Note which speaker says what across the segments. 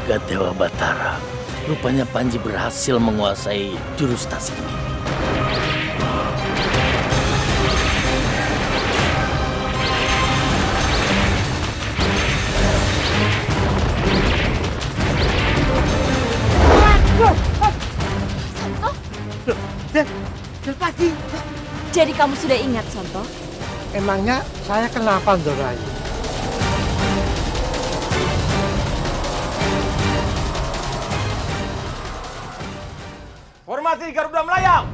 Speaker 1: Jagat Dewa Batara. Rupanya Panji berhasil menguasai jurus tas ini.
Speaker 2: Jelpati.
Speaker 3: Jadi kamu sudah ingat, Sonto?
Speaker 2: Emangnya saya kenapa, Dorai?
Speaker 4: Formasi Garuda melayang.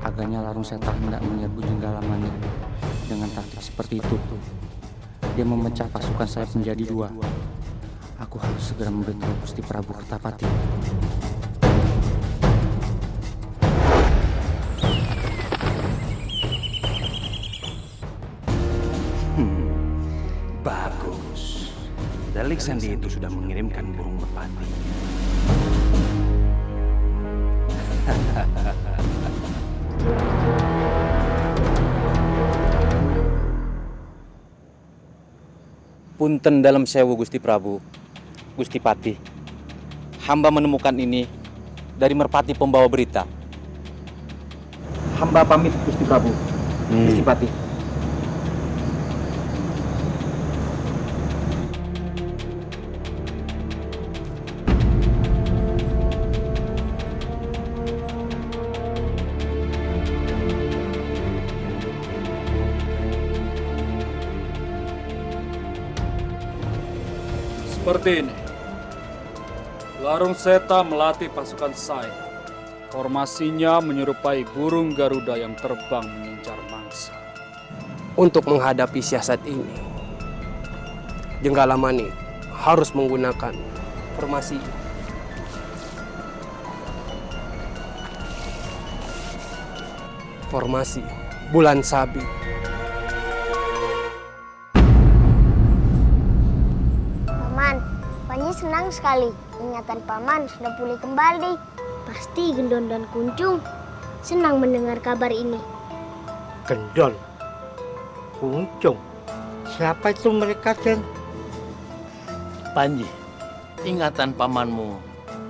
Speaker 5: Agaknya Larung Seta hendak menyerbu Jenggalamanit dengan taktik seperti itu. Dia memecah pasukan saya menjadi dua. Aku harus segera memberitahu Gusti Prabu Kertapati.
Speaker 6: Bagus. Dalik Sandi itu sudah mengirimkan burung merpati.
Speaker 5: Punten dalam sewu Gusti Prabu, Gusti Pati. Hamba menemukan ini dari merpati pembawa berita. Hamba pamit Gusti Prabu, Gusti Pati.
Speaker 7: Seperti ini, Larung Seta melatih pasukan saya. Formasinya menyerupai burung Garuda yang terbang mengincar mangsa.
Speaker 8: Untuk menghadapi siasat ini, Jenggalamani harus menggunakan formasi bulan sabit.
Speaker 9: Panji senang sekali. Ingatan Paman sudah pulih kembali. Pasti Gendon dan Kuncung senang mendengar kabar ini.
Speaker 2: Gendon, Kuncung. Siapa itu mereka, Den?
Speaker 1: Panji, ingatan pamanmu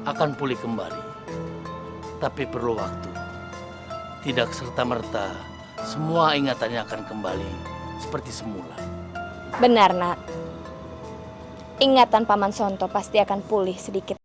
Speaker 1: akan pulih kembali. Tapi perlu waktu. Tidak serta-merta semua ingatannya akan kembali seperti semula.
Speaker 3: Benar, Nak. Ingatan Paman Sonto pasti akan pulih sedikit.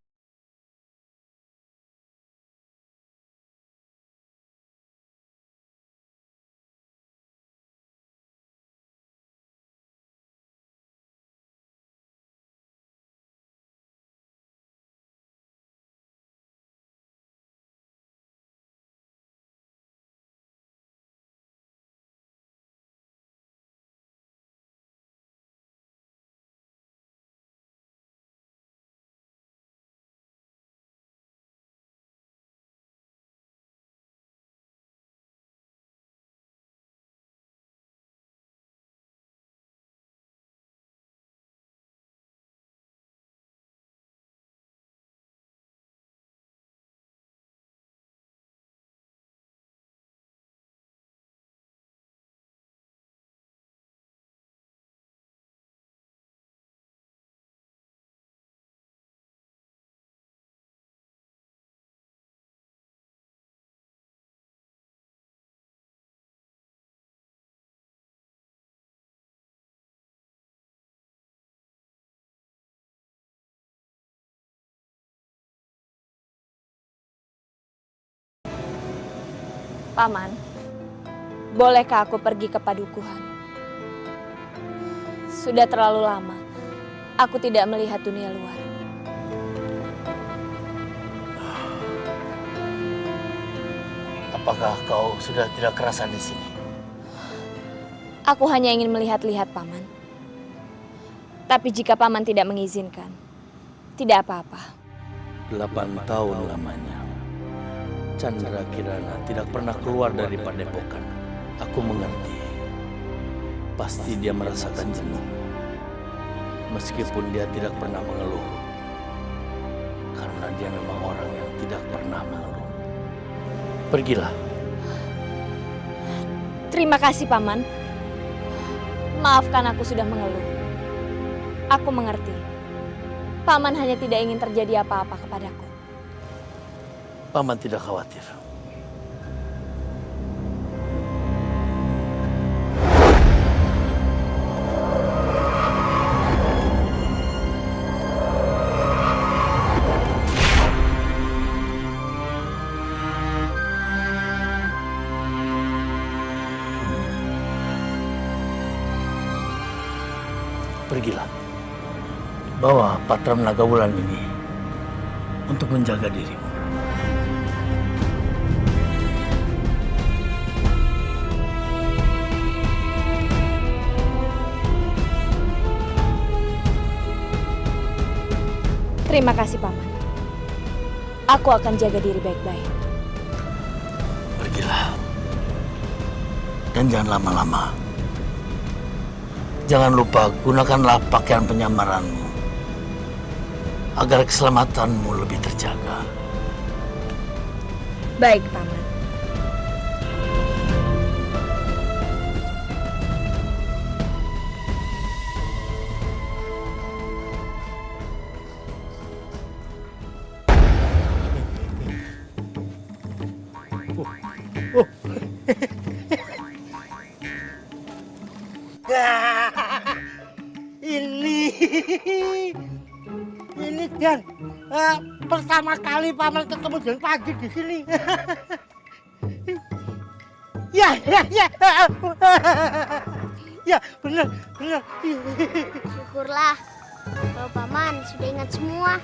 Speaker 3: Paman, bolehkah aku pergi ke padukuhan? Sudah terlalu lama, aku tidak melihat dunia luar.
Speaker 1: Apakah kau sudah tidak kerasan di sini?
Speaker 3: Aku hanya ingin melihat-lihat, Paman. Tapi jika Paman tidak mengizinkan, tidak apa-apa.
Speaker 1: 8 tahun lamanya. Chandra Kirana tidak pernah keluar dari padepokan. Aku mengerti. Pasti dia merasakan jenuh. Meskipun dia tidak pernah mengeluh. Karena dia memang orang yang tidak pernah mengeluh. Pergilah.
Speaker 3: Terima kasih, Paman. Maafkan aku sudah mengeluh. Aku mengerti. Paman hanya tidak ingin terjadi apa-apa kepadaku.
Speaker 1: Paman tidak khawatir. Pergilah. Bawa Patram Nagawulan ini untuk menjaga dirimu.
Speaker 3: Terima kasih, Paman. Aku akan jaga diri baik-baik.
Speaker 1: Pergilah. Dan jangan lama-lama. Jangan lupa gunakanlah pakaian penyamaranmu agar keselamatanmu lebih terjaga.
Speaker 3: Baik, Paman.
Speaker 2: Ini Dan, pertama kali Paman ketemu dengan Panji di sini. Ya, benar.
Speaker 9: Syukurlah kalau Paman sudah ingat semua.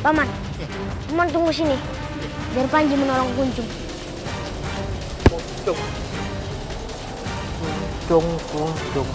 Speaker 9: Paman, Paman tunggu sini. Biar Panji menolong Kuncung.
Speaker 2: Kuncung.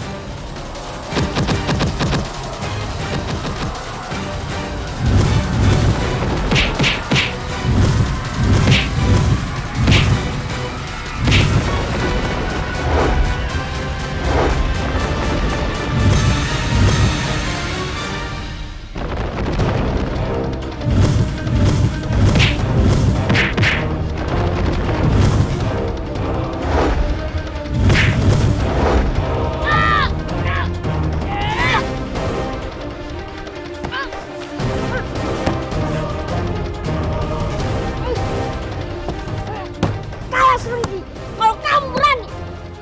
Speaker 9: Kalau kamu berani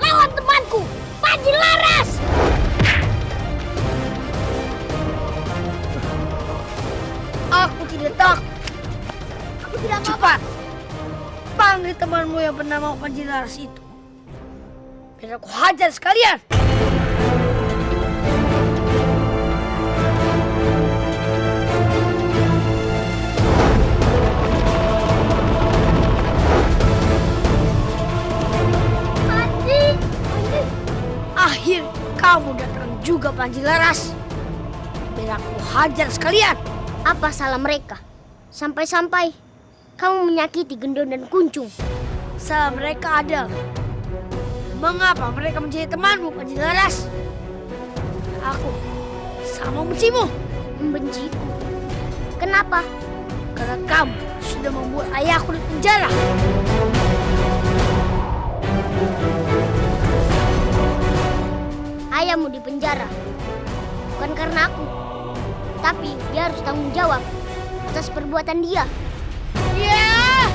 Speaker 9: lawan temanku, Panji Laras!
Speaker 4: Aku tidak takut.
Speaker 9: Aku tidak apa-apa.
Speaker 4: Cepat, panggil temanmu yang bernama Panji Laras itu. Biar aku hajar sekalian. Akhir kamu datang juga, Panji Laras. Biar aku hajar sekalian.
Speaker 9: Apa salah mereka? Sampai-sampai kamu menyakiti Gendon dan Kuncung.
Speaker 4: Salah mereka adalah mengapa mereka menjadi temanmu, Panji Laras? Aku sama membencimu.
Speaker 9: Membenciku. Kenapa?
Speaker 4: Karena kamu sudah membuat ayahku di penjara.
Speaker 9: Ayahmu di penjara. Bukan karena aku. Tapi dia harus tanggung jawab atas perbuatan dia.
Speaker 4: Ya!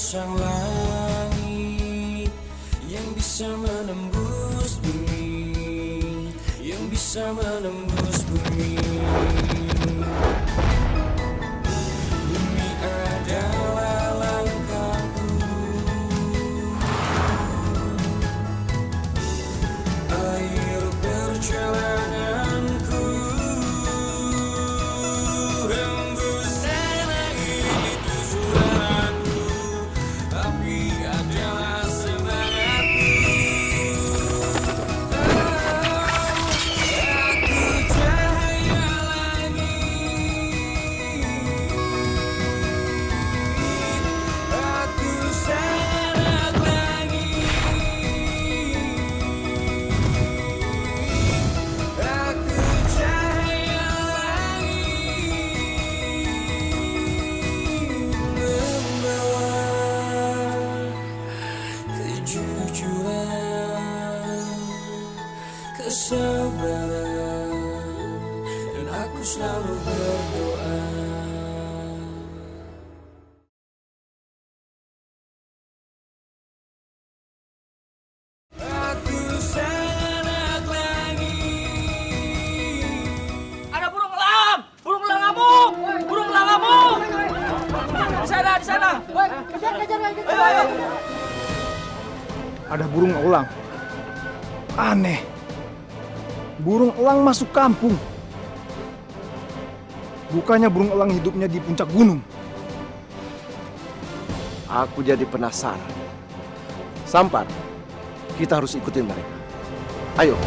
Speaker 10: sang langit yang bisa menembus bumi, yang bisa menembus bumi. Bumi adalah langkahku, air perjalananku. Hembusan angin itu suaraku, api adalah semangatku. Aku cahaya langit, aku sangat langit, aku cahaya langit, membawa kejujuran, kesabaran, dan aku selalu berdoa. Aku sangat langit.
Speaker 2: Ada burung elang! Burung elang ngamuk! Burung elang ngamuk! Di sana, di sana! Kejar, kejar, kejar! Ayo, ayo!
Speaker 11: Ada burung elang. Aneh. Burung elang masuk kampung. Bukannya burung elang hidupnya di puncak gunung.
Speaker 12: Aku jadi penasaran. Sampar, kita harus ikutin mereka. Ayo.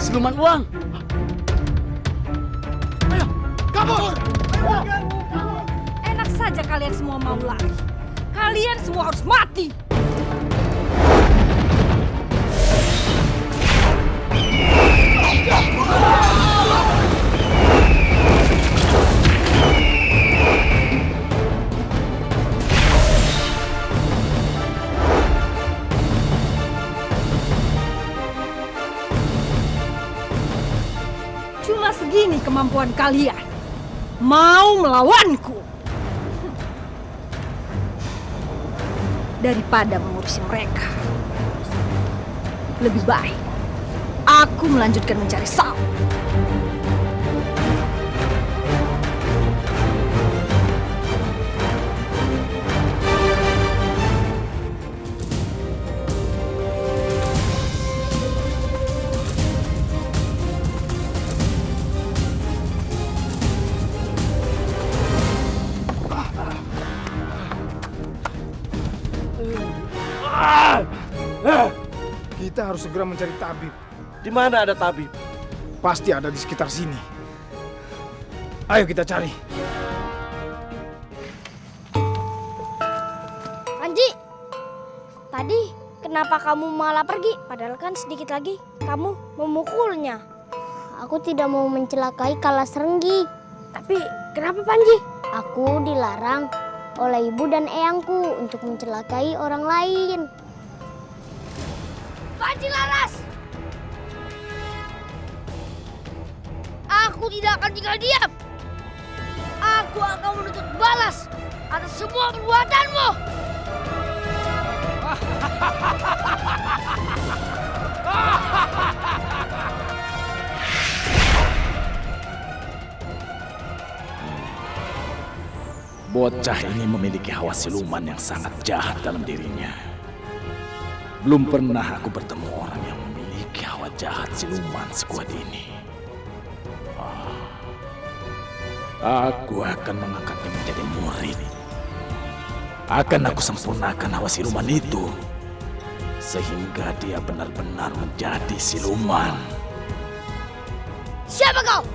Speaker 1: Siluman uang. Ayo, kabur!
Speaker 4: Enak saja kalian semua mau lari. Kalian semua harus mati. Cuma segini kemampuan kalian. Mau melawanku? Daripada mengurusi mereka, lebih baik aku melanjutkan mencari Saul.
Speaker 11: Kita harus segera mencari tabib.
Speaker 12: Di mana ada tabib?
Speaker 11: Pasti ada di sekitar sini. Ayo kita cari.
Speaker 9: Panji, tadi kenapa kamu malah pergi? Padahal kan sedikit lagi kamu memukulnya. Aku tidak mau mencelakai Kalasrenggi. Tapi kenapa Panji? Aku dilarang oleh ibu dan eyangku untuk mencelakai orang lain.
Speaker 4: Panji Laras! Aku tidak akan tinggal diam. Aku akan menuntut balas atas semua perbuatanmu.
Speaker 1: Bocah ini memiliki hawa siluman yang sangat jahat dalam dirinya. Belum pernah aku bertemu orang yang memiliki hawa jahat siluman sekuat ini. Aku akan mengangkatnya menjadi murid. Akan aku sempurnakan hawa siluman itu, sehingga dia benar-benar menjadi siluman.
Speaker 4: Siapa kau?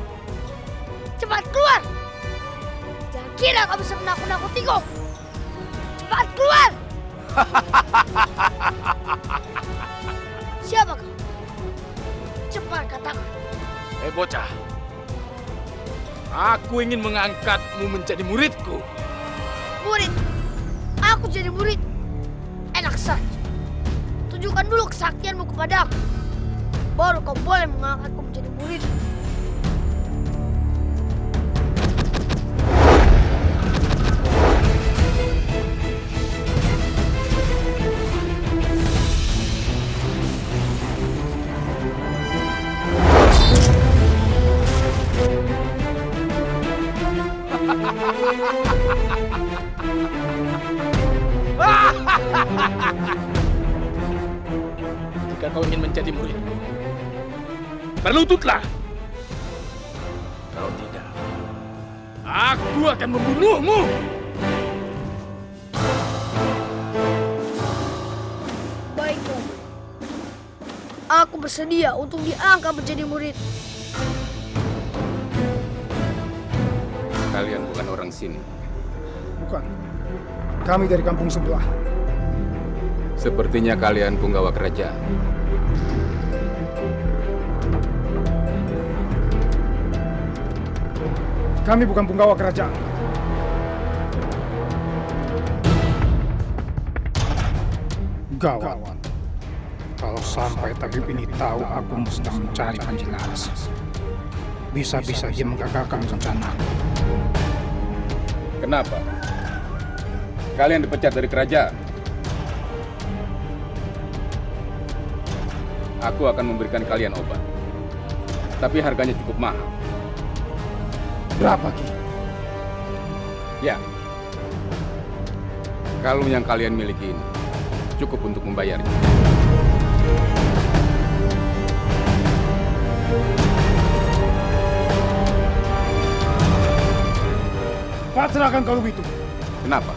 Speaker 4: Cepat keluar! Jangan kira kau bisa menakut-nakutiku. Cepat keluar! Siapa kau? Cepat katakan.
Speaker 1: Bocah, aku ingin mengangkatmu menjadi muridku.
Speaker 4: Murid? Aku jadi murid? saja. Tunjukkan dulu kesaktianmu kepadaku. Baru kau boleh mengangkatku menjadi murid.
Speaker 1: Jika kau ingin menjadi muridku, berlututlah. Kalau tidak, aku akan membunuhmu.
Speaker 4: Baiklah. Aku bersedia untuk diangkat menjadi murid.
Speaker 13: Kalian bukan orang sini.
Speaker 11: Bukan. Kami dari kampung sebelah.
Speaker 13: Sepertinya kalian punggawa kerajaan.
Speaker 11: Kami bukan punggawa kerajaan. Gawat. Kalau sampai tabib ini tahu aku sedang mencari Panji Laras, bisa-bisa dia menggagalkan rencana.
Speaker 13: Kenapa? Kalian dipecat dari kerajaan. Aku akan memberikan kalian obat. Tapi harganya cukup mahal.
Speaker 11: Berapa, Ki?
Speaker 13: Ya. Kalung yang kalian miliki ini cukup untuk membayarnya.
Speaker 11: Cepat serahkan kalung itu.
Speaker 13: Kenapa?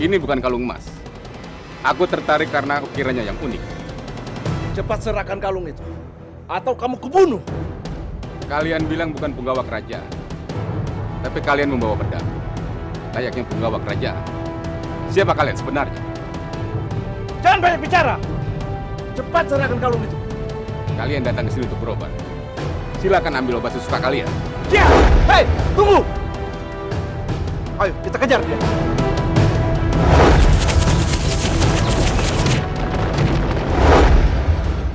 Speaker 13: Ini bukan kalung emas. Aku tertarik karena ukirannya yang unik.
Speaker 12: Cepat serahkan kalung itu, atau kamu kubunuh.
Speaker 13: Kalian bilang bukan punggawa kerajaan, tapi kalian membawa pedang, layaknya punggawa kerajaan. Siapa kalian sebenarnya?
Speaker 12: Jangan banyak bicara. Cepat serahkan kalung itu.
Speaker 13: Kalian datang ke sini untuk berobat. Silakan ambil obat sesuka kalian.
Speaker 12: Ya, hei, tunggu. Ayo, kita kejar dia.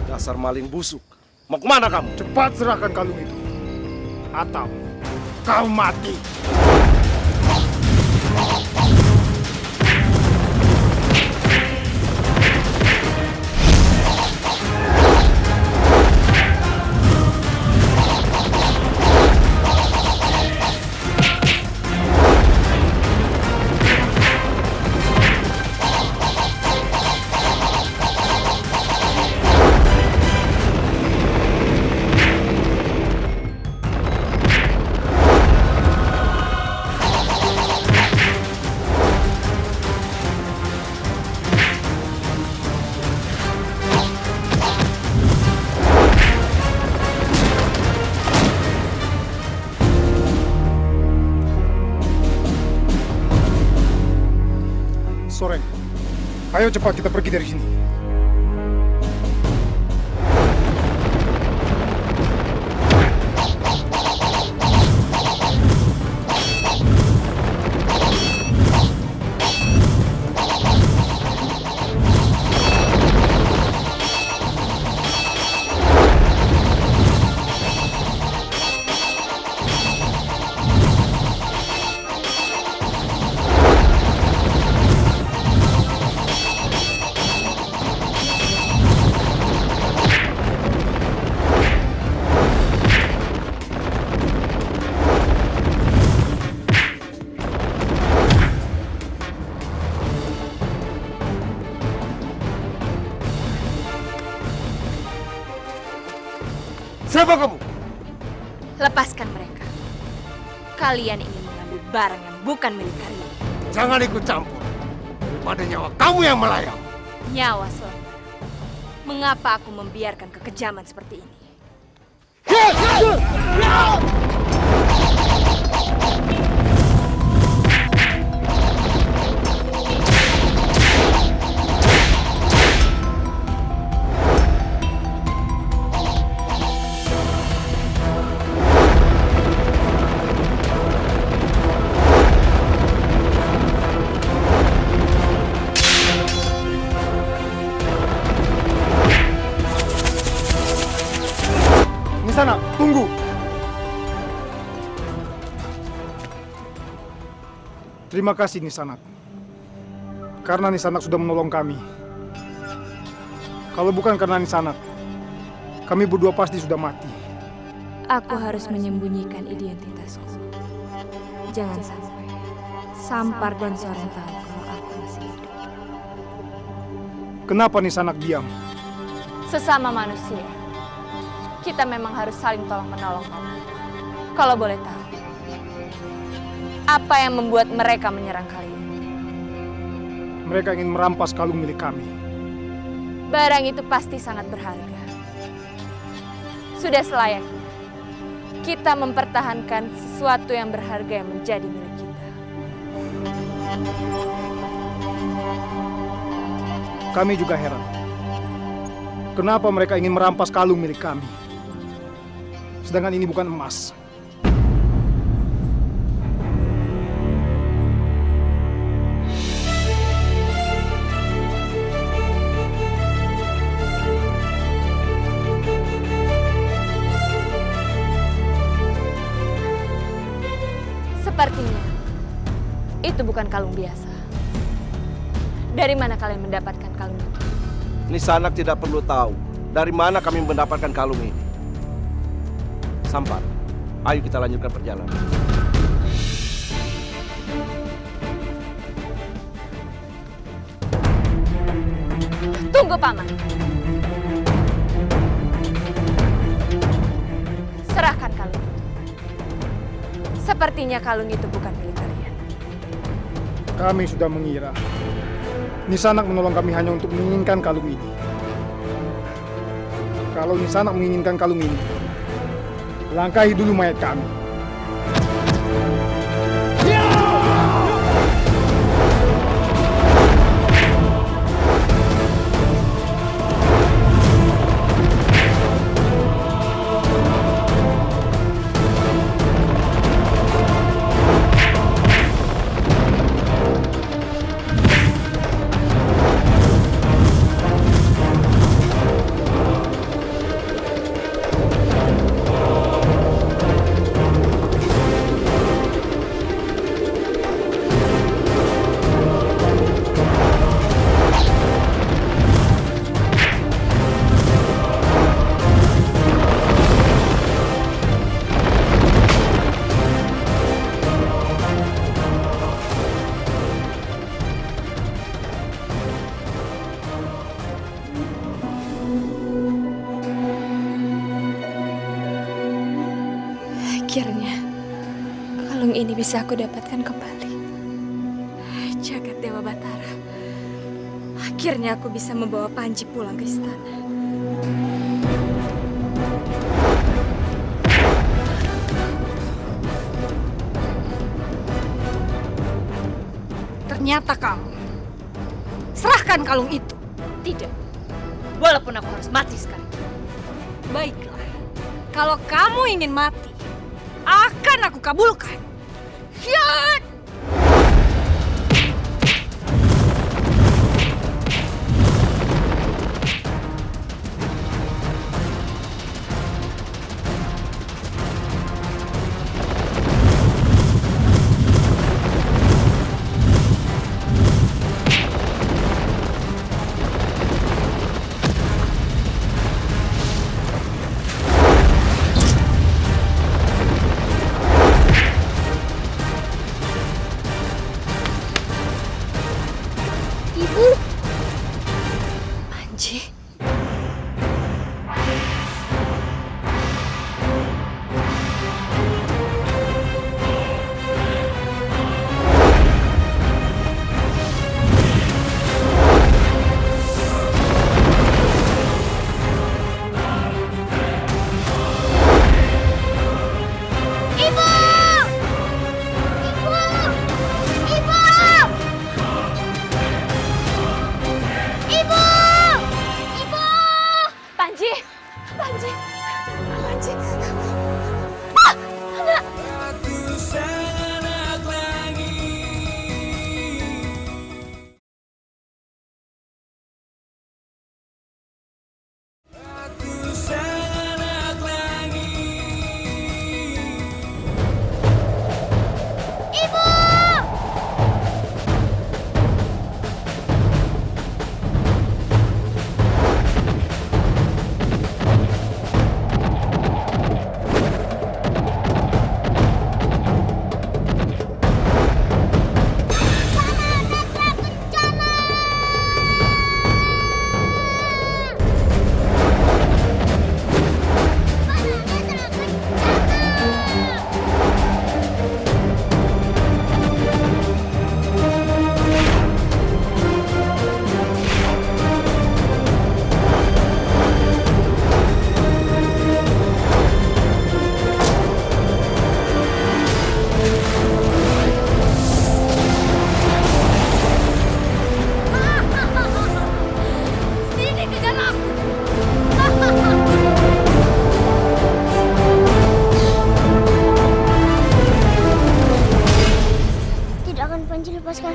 Speaker 12: Dasar maling busuk. Mau kemana kamu?
Speaker 11: Cepat serahkan kalung itu, atau kau mati. Soreng, ayo cepat kita pergi dari sini.
Speaker 12: Siapa kamu?
Speaker 3: Lepaskan mereka. Kalian ingin mengambil barang yang bukan milik kalian.
Speaker 12: Jangan ikut campur. Daripada nyawa kamu yang melayang.
Speaker 3: Nyawa Selendra. Mengapa aku membiarkan kekejaman seperti ini?
Speaker 11: Terima kasih Nisanak. Karena Nisanak sudah menolong kami. Kalau bukan karena Nisanak, kami berdua pasti sudah mati.
Speaker 3: Aku harus menyembunyikan identitasku. Jangan sampai Sampar dan Soren tahu kalau aku masih hidup.
Speaker 11: Kenapa Nisanak diam?
Speaker 3: Sesama manusia, kita memang harus saling tolong-menolong, Paman. Kalau boleh tahu, apa yang membuat mereka menyerang kalian?
Speaker 11: Mereka ingin merampas kalung milik kami.
Speaker 3: Barang itu pasti sangat berharga. Sudah selayaknya kita mempertahankan sesuatu yang berharga yang menjadi milik kita.
Speaker 11: Kami juga heran. Kenapa mereka ingin merampas kalung milik kami? Sedangkan ini bukan emas.
Speaker 3: Sepertinya itu bukan kalung biasa. Dari mana kalian mendapatkan kalung itu?
Speaker 12: Nisanak tidak perlu tahu dari mana kami mendapatkan kalung ini. Sampar, ayo kita lanjutkan perjalanan.
Speaker 3: Tunggu, Paman. Serahkan kalung itu. Sepertinya kalung itu bukan milik kalian.
Speaker 11: Kami sudah mengira Nisanak menolong kami hanya untuk menginginkan kalung ini. Kalau Nisanak menginginkan kalung ini, langkahi dulu mayat kami.
Speaker 3: Akhirnya, kalung ini bisa aku dapatkan kembali. Jagat Dewa Batara. Akhirnya aku bisa membawa Panji pulang ke istana.
Speaker 4: Ternyata kamu. Serahkan kalung itu.
Speaker 3: Tidak. Walaupun aku harus mati sekarang.
Speaker 4: Baiklah. Kalau kamu ingin mati, akan aku kabulkan. Hyat!
Speaker 9: akan Panji lepaskan.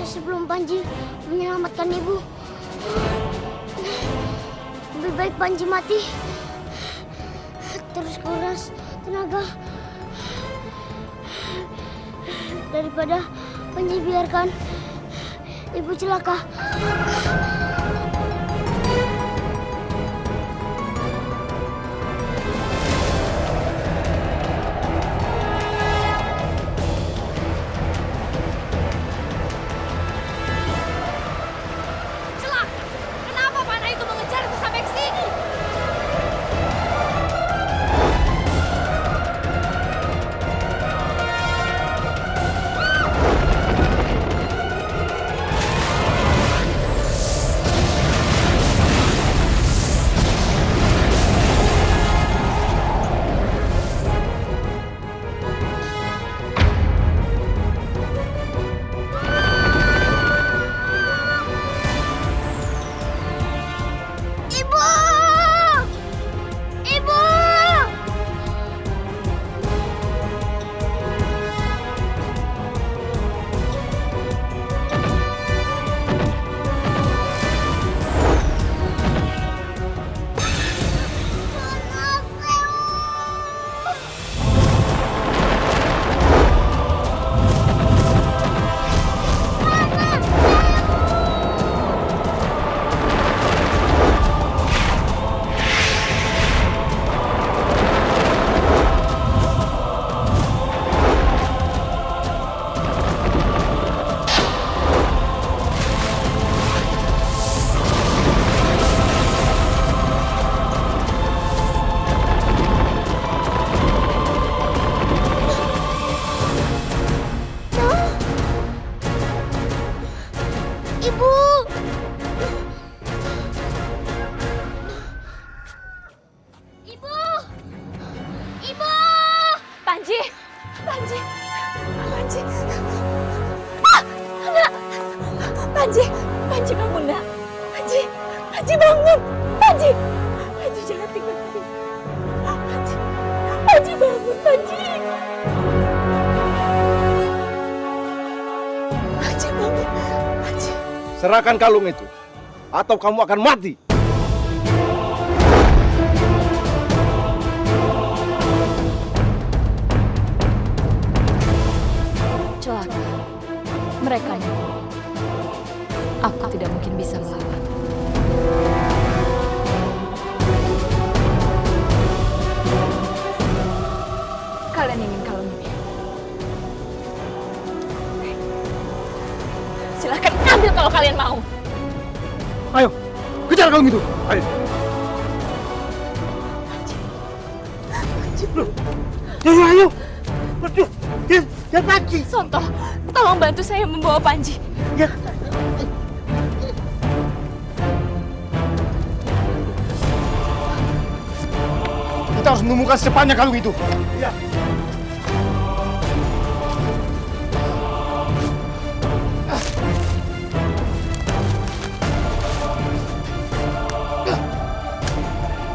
Speaker 9: Sebelum Panji menyelamatkan ibu, lebih baik Panji mati. Terus kuras tenaga daripada Panji biarkan ibu celaka.
Speaker 3: Panji bangun nak. Panji bangun. Panji jangan tinggal di sini. Panji bangun, Panji bangun. Panji.
Speaker 12: Serahkan kalung itu, atau kamu akan mati.
Speaker 3: Celaka. Mereka aku tidak mungkin bisa melawan. Kalian ingin kalung ini? Silakan ambil kalau kalian mau.
Speaker 11: Ayo, kejar kalung itu. Ayo. Ayo. Ya Panji.
Speaker 3: Sonto, tolong bantu saya membawa Panji.
Speaker 11: Ya. Kita harus menemukan secepatnya kalung itu. Iya.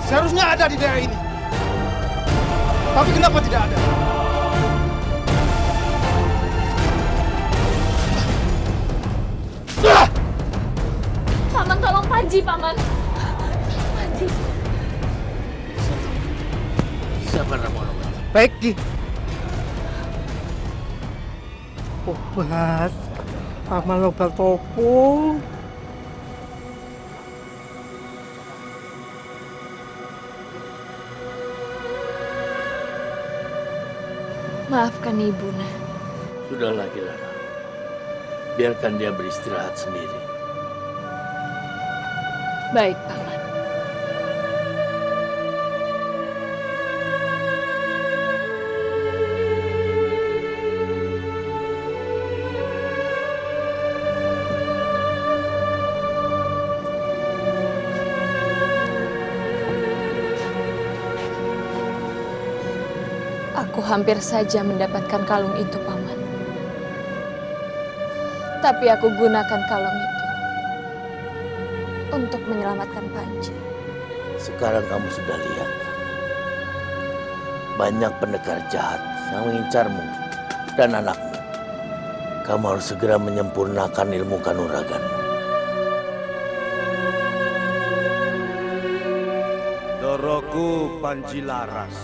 Speaker 11: Seharusnya ada di daerah ini. Tapi kenapa tidak ada?
Speaker 3: Paman, tolong Panji, Paman. Panji.
Speaker 1: Siapa nama orang?
Speaker 11: Peggy. Obat. Paman obat topo.
Speaker 3: Maafkan Ibu, Nak.
Speaker 1: Sudahlah, Kirana. Biarkan dia beristirahat sendiri.
Speaker 3: Baik, Paman. Aku hampir saja mendapatkan kalung itu, Paman. Tapi aku gunakan kalung itu untuk menyelamatkan Panji.
Speaker 1: Sekarang kamu sudah lihat banyak pendekar jahat yang mengincarmu dan anakmu. Kamu harus segera menyempurnakan ilmu kanuragan.
Speaker 12: Doroku Panjilaras,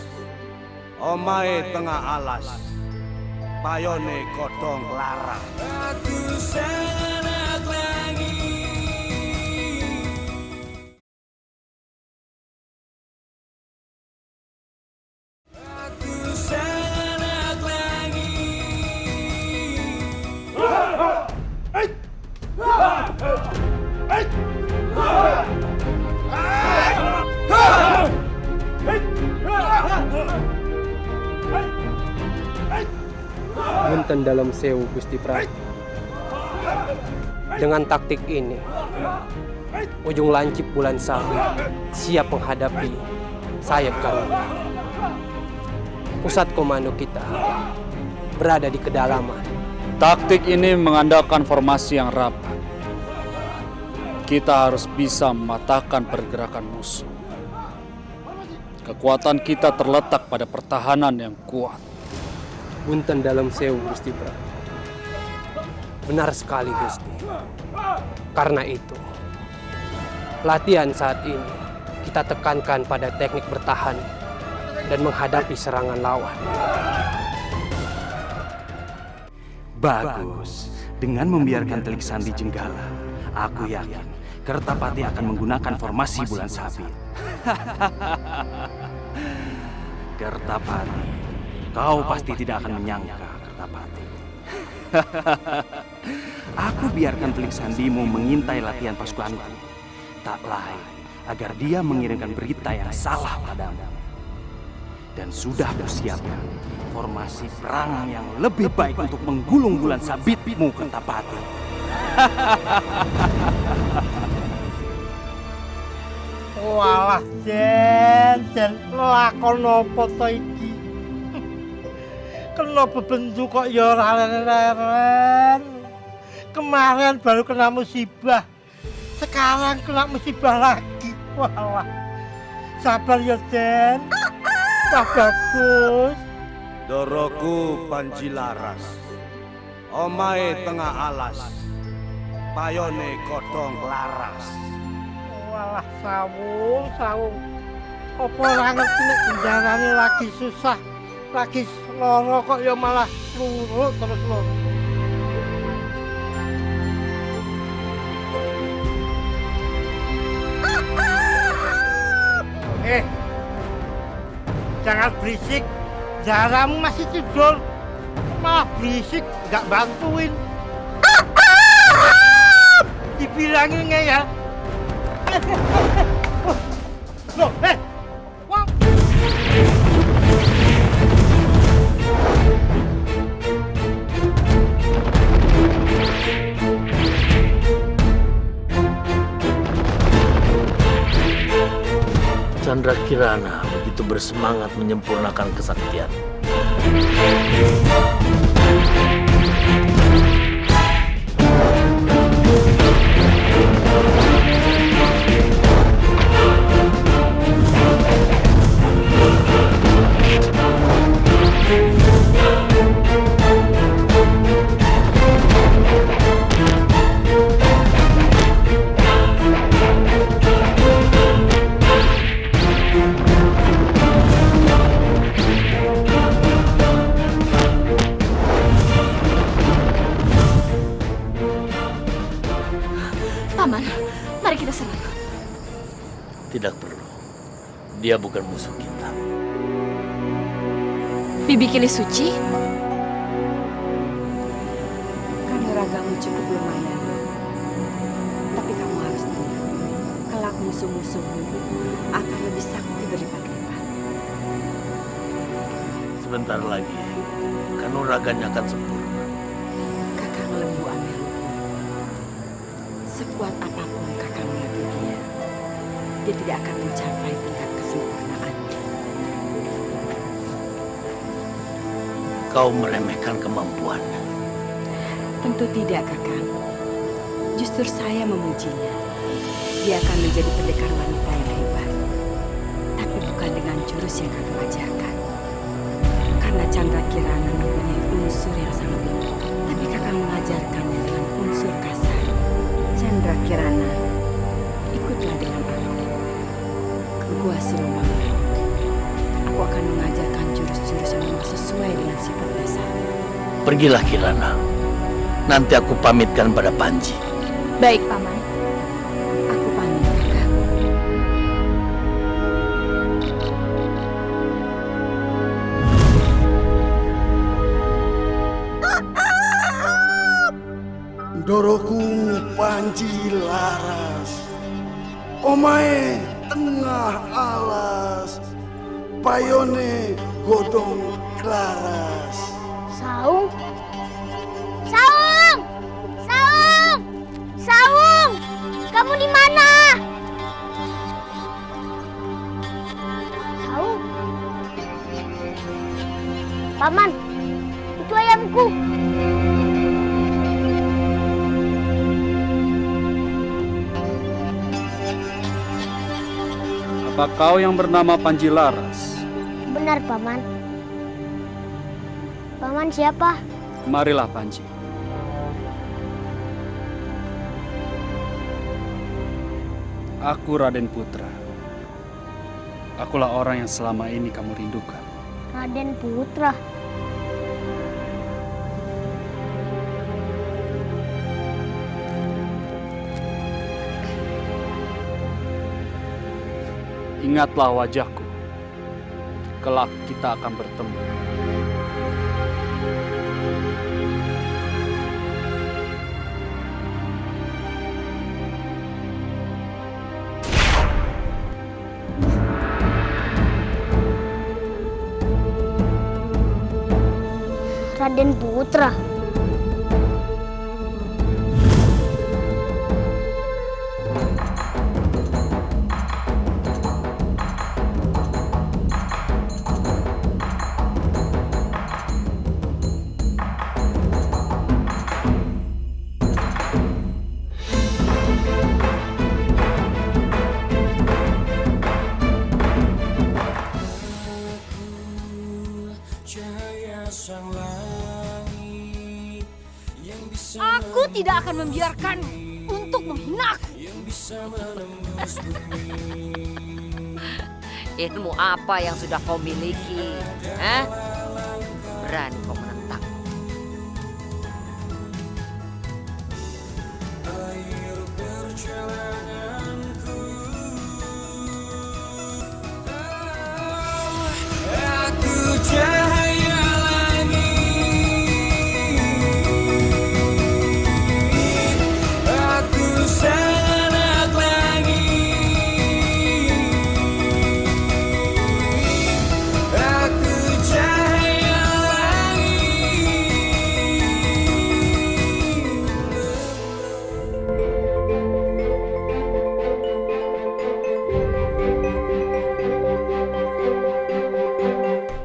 Speaker 12: omae tengah alas, payone kodong larang.
Speaker 10: Aku sangat lagi. Aku sangat lagi.
Speaker 8: Punten dalam sewu Gusti Prabu. Dengan taktik ini, ujung lancip Bulan Sabit siap menghadapi sayap Garuda. Pusat komando kita berada di kedalaman.
Speaker 7: Taktik ini mengandalkan formasi yang rapat. Kita harus bisa mematahkan pergerakan musuh. Kekuatan kita terletak pada pertahanan yang kuat.
Speaker 8: Punten dalam sewu Gusti Prabu. Benar sekali Gusti. Karena itu, latihan saat ini kita tekankan pada teknik bertahan dan menghadapi serangan lawan.
Speaker 6: Bagus. Dengan membiarkan Telik Sandi Jenggala, aku yakin Kertapati akan menggunakan formasi Bulan Sabit. Kertapati, kau pasti tidak akan menyangka, Kertapati. Aku biarkan Telik Sandimu mengintai latihan pasukanku. Tak lain agar dia mengirimkan berita yang salah padamu. Dan sudah bersiapkan formasi perang yang lebih baik untuk menggulung Bulan Sabitmu, Kertapati.
Speaker 14: Walah, Jen, lakon apa to iki? Kenapa bentuk kok ya ora leren? Kemarin baru kena musibah, sekarang kena musibah lagi. Walah, sabar ya, Jen. Tak bagus.
Speaker 12: Doroku Panjilaras, omae tengah alas, payone kodong laras.
Speaker 14: Walah, sawung. Apa ora ngerti nek bendarane lagi susah, lagi loro kok ya malah lurut terus lho. Jangan berisik, jaramu masih tidur, malah berisik, nggak bantuin. Dibilangin nggak ya? Loh, wah.
Speaker 1: Chandra Kirana begitu bersemangat menyempurnakan kesaktian.
Speaker 3: Mari kita serang.
Speaker 1: Tidak perlu. Dia bukan musuh kita.
Speaker 3: Bibi Kili Suci? Kanuragamu cukup lumayan. Tapi kamu harus ingat, kelak musuh-musuhmu akan lebih sakti berlipat-lipat.
Speaker 1: Sebentar lagi, kanuraganya akan sempurna.
Speaker 3: Kakang Lembu Ameru, sekuat apapun kakang melatih dia tidak akan mencapai tingkat kesempurnaan.
Speaker 1: Kau meremehkan kemampuan.
Speaker 3: Tentu tidak, kakang. Justru saya memujinya. Dia akan menjadi pendekar wanita yang hebat. Tapi bukan dengan jurus yang kakang ajarkan. Karena Chandra Kirana mempunyai unsur yang sangat lembut, tapi kakak mengajarkannya dengan unsur kasar. Chandra Kirana, ikutlah dengan aku ke Gua Siluwangi. Aku akan mengajarkan jurus-jurus yang memang sesuai dengan sifat dasar.
Speaker 1: Pergilah Kirana. Nanti aku pamitkan pada Panji.
Speaker 3: Baik, Paman. Aku pamit, kakak.
Speaker 15: Doroku Panji laras, omae tengah alas, payone godong klaras.
Speaker 9: Saung? Saung! Saung! Saung! Kamu di mana? Saung? Paman, itu ayamku.
Speaker 7: Apa kau yang bernama Panji Laras?
Speaker 9: Benar, Paman. Paman siapa?
Speaker 7: Marilah Panji. Aku Raden Putra. Akulah orang yang selama ini kamu rindukan.
Speaker 9: Raden Putra.
Speaker 7: Ingatlah wajahku. Kelak kita akan bertemu.
Speaker 9: Raden Putra.
Speaker 4: Aku tidak akan membiarkanmu untuk menghinaku.
Speaker 16: Ilmu apa yang sudah kau miliki? Berani kau menentang?